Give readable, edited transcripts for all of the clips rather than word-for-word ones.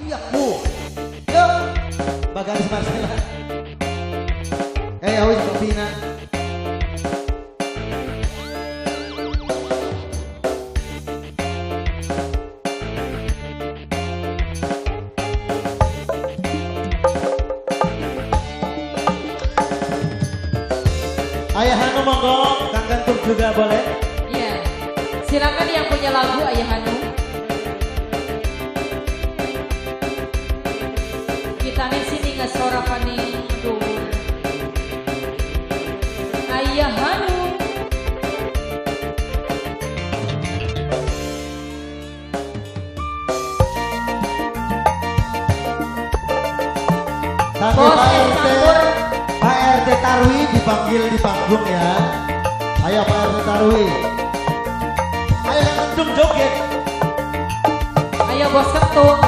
Yaku. Yuk, Bagaris Marcella. Awis Pina. Ayah Hanu monggo, Kang Gantung juga boleh. Iya, silakan yang punya lagu Ayah Hanu. Kita nih sini ngesorakan nih, tuh. Ayah Hanu. Tapi Pak RT Tarwi dipanggil di panggung ya. Ayo Pak RT Tarwi. Ayo Gantung joget. Ayo Bos Ketum.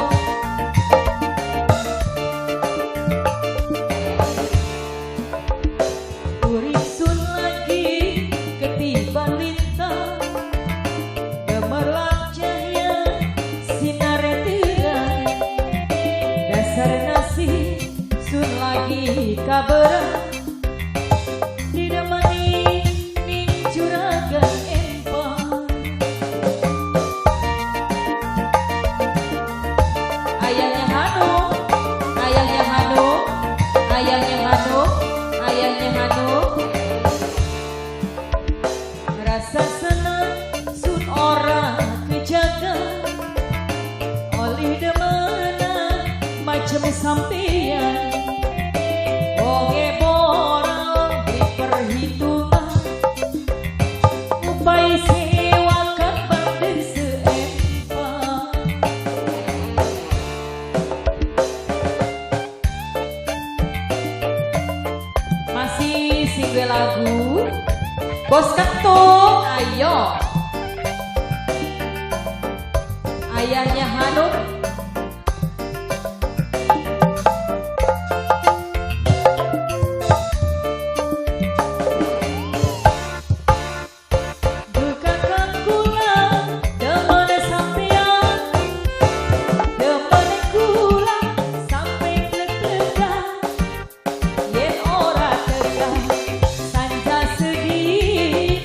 Urisun lagi ketiban lintang, gemerlap cahaya sinar terang, dasar nasi sun lagi kabar. Rasa senang sun orang kejaga oleh demana macam sampean. Oke borang di perhitungan upai sewakan bandar seempat. Masih single lagu Bos Ketum, ayo. Ayahnya Hanum. Bukakan kula, demen sampean, demen kula sampai deg-degan, yen ora tekan sanja sedih.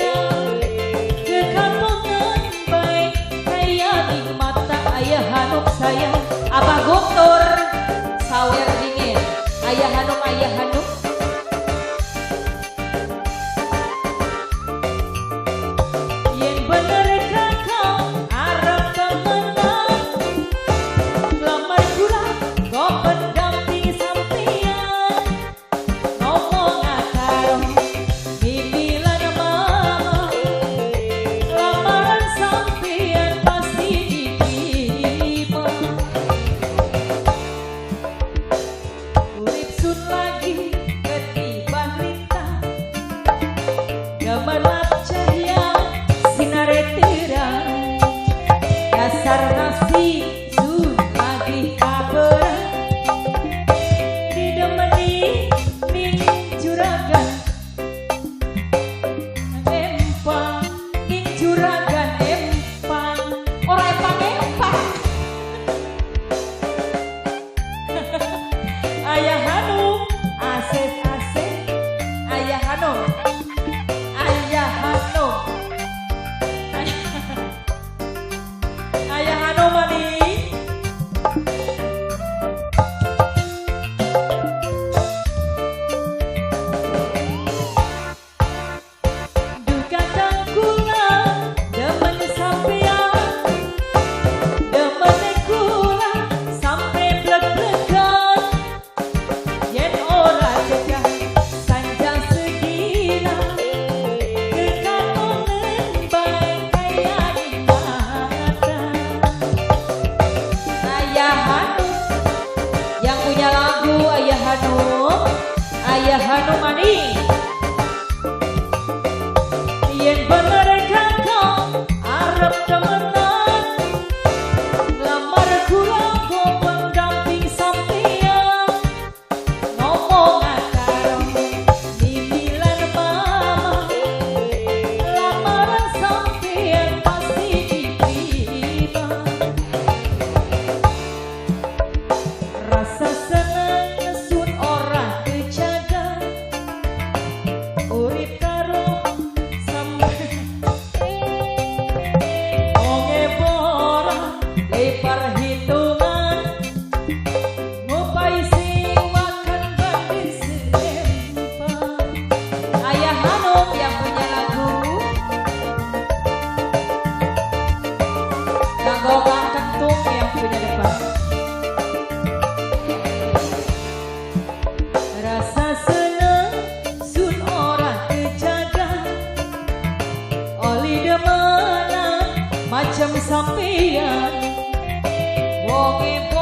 Sayang Abah Guntur sawer dingin. Ayah Hanum, Ayah Hanum. Yen bener kakak arep temenan, lamar kula kok pendamping sampean, ngomong akar bibilan mama, lamaran sampean pasti diterima. Urip sun lagi ketiban lintang, gemerlap cahaya sinar terang, dasar nasi sun lagi kabar, didemeni ning juragan empang, ning juragan empang, ora empang-empang. Ayah Hanum, asik-asik. Ayah Hanum, Ayah Hanum, Ayah Hanum mani. Dukakan kula, demen sampean, demen kula sampai blek-blekan, yen ora cegah sanja segila, kekakonen baik kaya di mata. Ayah Hanum, yang punya lagu Ayah Hanum, Ayah Hanum mani. Yen bener kakak arep temenan, lamar kula kok pendamping sampean, ngomong akar bibilan mama, lamaran sampean pasti diterima. dunia wong